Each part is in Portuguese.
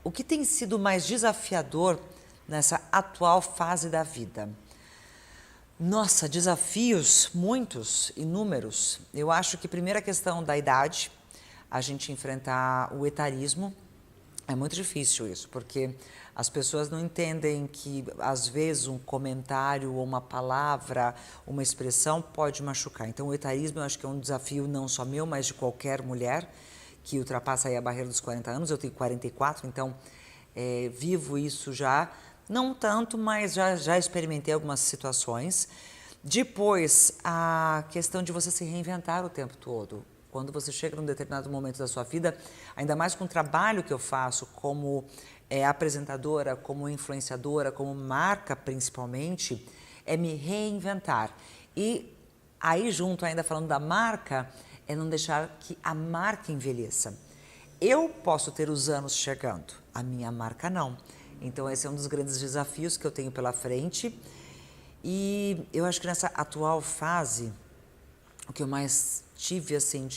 O que tem sido mais desafiador nessa atual fase da vida? Nossa, desafios muitos, inúmeros. Eu acho que primeira questão da idade, a gente enfrentar o etarismo, é muito difícil isso, porque as pessoas não entendem que às vezes um comentário ou uma palavra, uma expressão pode machucar. Então o etarismo eu acho que é um desafio não só meu, mas de qualquer mulher que ultrapassa aí a barreira dos 40 anos. Eu tenho 44, então vivo isso já, não tanto, mas já experimentei algumas situações. Depois, a questão de você se reinventar o tempo todo. Quando você chega num determinado momento da sua vida, ainda mais com o trabalho que eu faço como apresentadora, como influenciadora, como marca principalmente, é me reinventar. E aí junto, ainda falando da marca, é não deixar que a marca envelheça. Eu posso ter os anos chegando, a minha marca não. Então esse é um dos grandes desafios que eu tenho pela frente. E eu acho que nessa atual fase, o que eu mais tive assim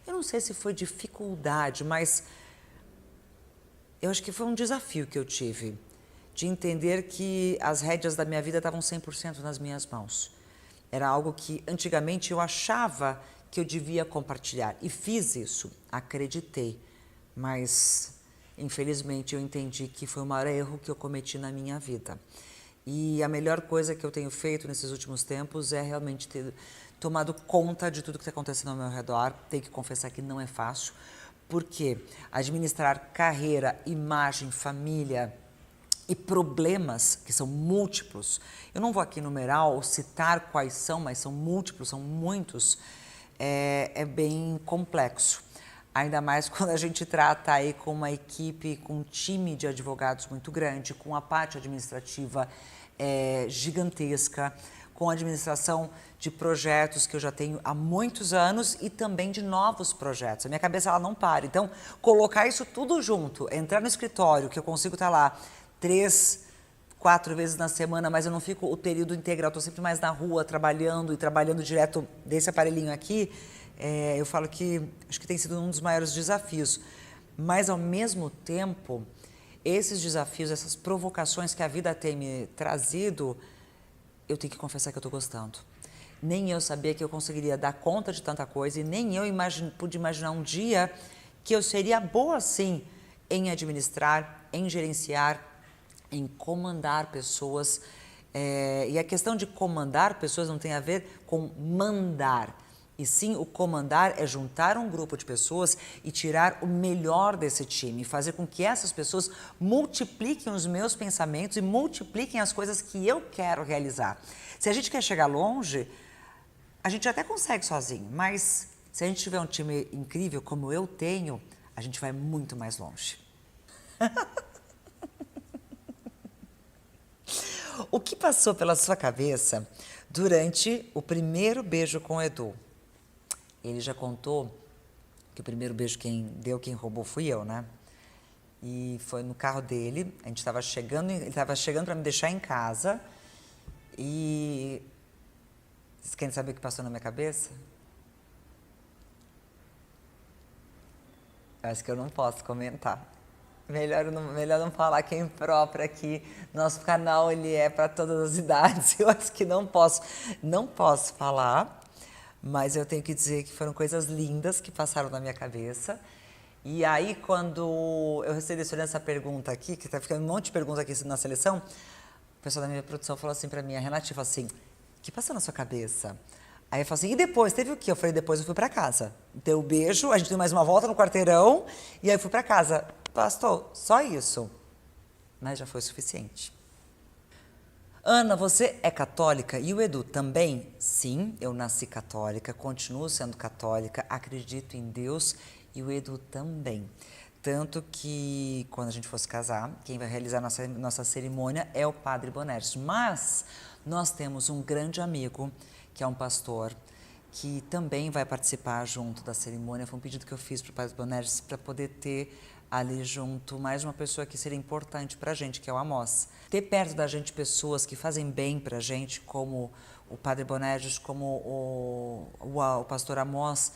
eu não sei se foi dificuldade, mas eu acho que foi um desafio que eu tive, de entender que as rédeas da minha vida estavam 100% nas minhas mãos. Era algo que antigamente eu achava que eu devia compartilhar e fiz isso, acreditei, mas infelizmente eu entendi que foi o maior erro que eu cometi na minha vida. E a melhor coisa que eu tenho feito nesses últimos tempos é realmente ter tomado conta de tudo que está acontecendo ao meu redor. Tenho que confessar que não é fácil, porque administrar carreira, imagem, família e problemas que são múltiplos, eu não vou aqui numerar ou citar quais são, mas são múltiplos, são muitos, é bem complexo. Ainda mais quando a gente trata aí com uma equipe, com um time de advogados muito grande, com a parte administrativa gigantesca, com a administração de projetos que eu já tenho há muitos anos e também de novos projetos. A minha cabeça ela não para. Então, colocar isso tudo junto, entrar no escritório, que eu consigo estar lá 3, 4 vezes na semana, mas eu não fico o período integral, estou sempre mais na rua trabalhando e trabalhando direto desse aparelhinho aqui. Eu falo que acho que tem sido um dos maiores desafios, mas ao mesmo tempo, esses desafios, essas provocações que a vida tem me trazido, eu tenho que confessar que eu estou gostando. Nem eu sabia que eu conseguiria dar conta de tanta coisa e nem eu pude imaginar um dia que eu seria boa assim em administrar, em gerenciar, em comandar pessoas. E a questão de comandar pessoas não tem a ver com mandar. E sim, o comandar é juntar um grupo de pessoas e tirar o melhor desse time, fazer com que essas pessoas multipliquem os meus pensamentos e multipliquem as coisas que eu quero realizar. Se a gente quer chegar longe, a gente até consegue sozinho, mas se a gente tiver um time incrível como eu tenho, a gente vai muito mais longe. O que passou pela sua cabeça durante o primeiro beijo com o Edu? Ele já contou que o primeiro beijo quem roubou fui eu, né? E foi no carro dele, a gente estava chegando, ele estava chegando para me deixar em casa e... Vocês querem saber o que passou na minha cabeça? Acho que eu não posso comentar. Melhor não falar quem própria aqui. Nosso canal ele é para todas as idades. Eu acho que não posso falar. Mas eu tenho que dizer que foram coisas lindas que passaram na minha cabeça. E aí, quando eu recebi essa pergunta aqui, que tá ficando um monte de perguntas aqui na seleção, o pessoal da minha produção falou assim pra mim, a Renata falou assim, o que passou na sua cabeça? Aí eu falei assim, e depois? Teve o quê? Eu falei, depois eu fui pra casa. Deu o beijo, a gente deu mais uma volta no quarteirão, e aí eu fui pra casa. Pastor, só isso. Mas já foi o suficiente. Ana, você é católica e o Edu também? Sim, eu nasci católica, continuo sendo católica, acredito em Deus e o Edu também. Tanto que quando a gente fosse casar, quem vai realizar nossa cerimônia é o Padre Bonerges. Mas nós temos um grande amigo, que é um pastor, que também vai participar junto da cerimônia. Foi um pedido que eu fiz para o Padre Bonerges para poder ter ali junto mais uma pessoa que seria importante para a gente, que é o Amós. Ter perto da gente pessoas que fazem bem para a gente, como o Padre Bonerges, como o pastor Amós,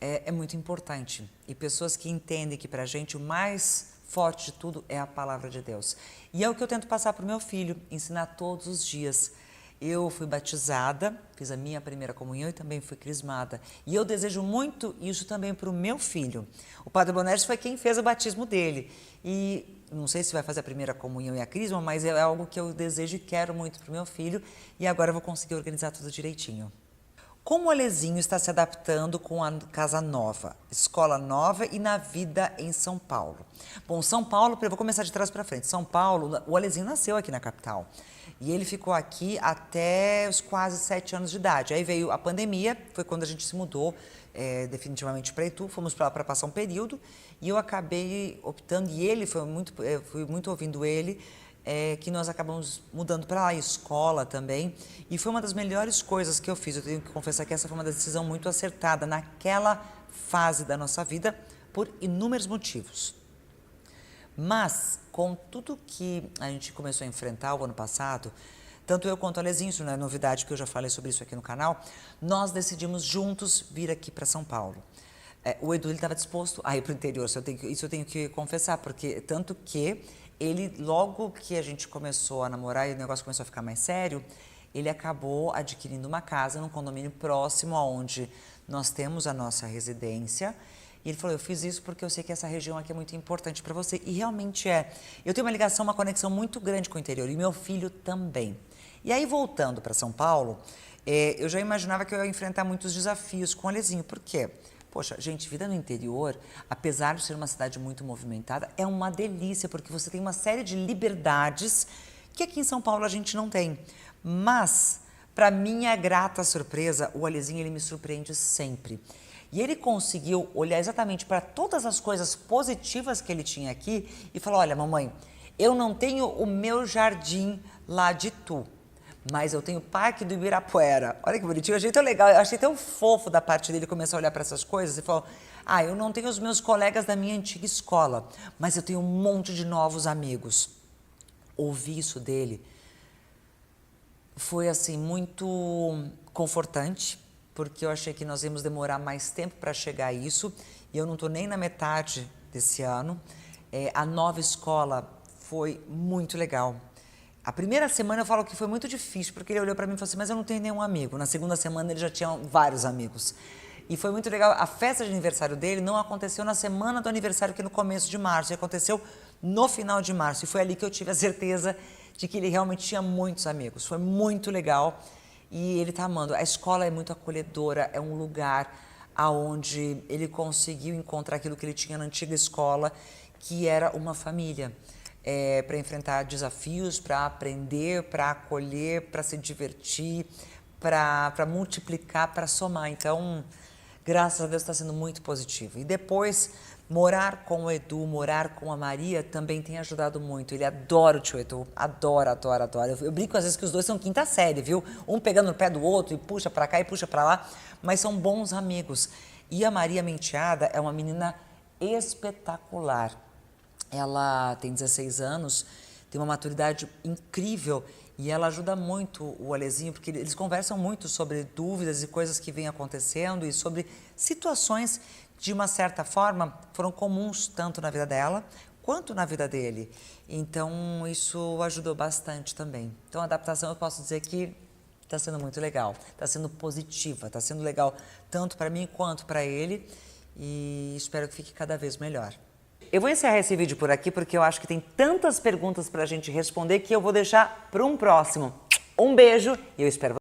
é muito importante. E pessoas que entendem que para a gente o mais forte de tudo é a palavra de Deus. E é o que eu tento passar para o meu filho, ensinar todos os dias. Eu fui batizada, fiz a minha primeira comunhão e também fui crismada. E eu desejo muito isso também para o meu filho. O Padre Bonerges foi quem fez o batismo dele. E não sei se vai fazer a primeira comunhão e a crisma, mas é algo que eu desejo e quero muito para o meu filho. E agora eu vou conseguir organizar tudo direitinho. Como o Alezinho está se adaptando com a casa nova, escola nova e na vida em São Paulo? Bom, São Paulo, eu vou começar de trás para frente. São Paulo, o Alezinho nasceu aqui na capital e ele ficou aqui até os quase 7 anos de idade. Aí veio a pandemia, foi quando a gente se mudou definitivamente para Itu, fomos para lá para passar um período e eu acabei optando, e ele foi muito, fui muito ouvindo ele, que nós acabamos mudando para lá, escola também, e foi uma das melhores coisas que eu fiz. Eu tenho que confessar que essa foi uma decisão muito acertada naquela fase da nossa vida, por inúmeros motivos. Mas, com tudo que a gente começou a enfrentar o ano passado, tanto eu quanto o Alezinho, isso não é novidade, porque eu já falei sobre isso aqui no canal, nós decidimos juntos vir aqui para São Paulo. O Edu estava disposto a ir para o interior, isso eu tenho que confessar, porque tanto que ele, logo que a gente começou a namorar e o negócio começou a ficar mais sério, ele acabou adquirindo uma casa num condomínio próximo aonde nós temos a nossa residência. E ele falou, eu fiz isso porque eu sei que essa região aqui é muito importante para você. E realmente é. Eu tenho uma ligação, uma conexão muito grande com o interior, e meu filho também. E aí, voltando para São Paulo, eu já imaginava que eu ia enfrentar muitos desafios com o Alezinho. Por quê? Poxa, gente, vida no interior, apesar de ser uma cidade muito movimentada, é uma delícia, porque você tem uma série de liberdades que aqui em São Paulo a gente não tem. Mas, para minha grata surpresa, o Alezinho, ele me surpreende sempre. E ele conseguiu olhar exatamente para todas as coisas positivas que ele tinha aqui e falou, olha, mamãe, eu não tenho o meu jardim lá de Itu, mas eu tenho o Parque do Ibirapuera. Olha que bonitinho, eu achei tão legal, eu achei tão fofo da parte dele começar a olhar para essas coisas e falou, eu não tenho os meus colegas da minha antiga escola, mas eu tenho um monte de novos amigos. Ouvir isso dele foi assim muito confortante, porque eu achei que nós íamos demorar mais tempo para chegar a isso, e eu não estou nem na metade desse ano. A nova escola foi muito legal. A primeira semana eu falo que foi muito difícil, porque ele olhou para mim e falou assim, mas eu não tenho nenhum amigo. Na segunda semana ele já tinha vários amigos. E foi muito legal. A festa de aniversário dele não aconteceu na semana do aniversário, que é no começo de março, aconteceu no final de março. E foi ali que eu tive a certeza de que ele realmente tinha muitos amigos. Foi muito legal e ele está amando. A escola é muito acolhedora, é um lugar onde ele conseguiu encontrar aquilo que ele tinha na antiga escola, que era uma família. Para enfrentar desafios, para aprender, para acolher, para se divertir, para multiplicar, para somar. Então, graças a Deus está sendo muito positivo. E depois, morar com o Edu, morar com a Maria também tem ajudado muito. Ele adora o tio Edu, adora, adora, adora. Eu brinco às vezes que os dois são quinta série, viu? Um pegando no pé do outro e puxa para cá e puxa para lá, mas são bons amigos. E a Maria, minha enteada, é uma menina espetacular. Ela tem 16 anos, tem uma maturidade incrível e ela ajuda muito o Alezinho, porque eles conversam muito sobre dúvidas e coisas que vêm acontecendo e sobre situações que, de uma certa forma, foram comuns tanto na vida dela quanto na vida dele. Então, isso ajudou bastante também. Então, a adaptação eu posso dizer que está sendo muito legal, está sendo positiva, está sendo legal tanto para mim quanto para ele e espero que fique cada vez melhor. Eu vou encerrar esse vídeo por aqui porque eu acho que tem tantas perguntas para a gente responder que eu vou deixar para um próximo. Um beijo e eu espero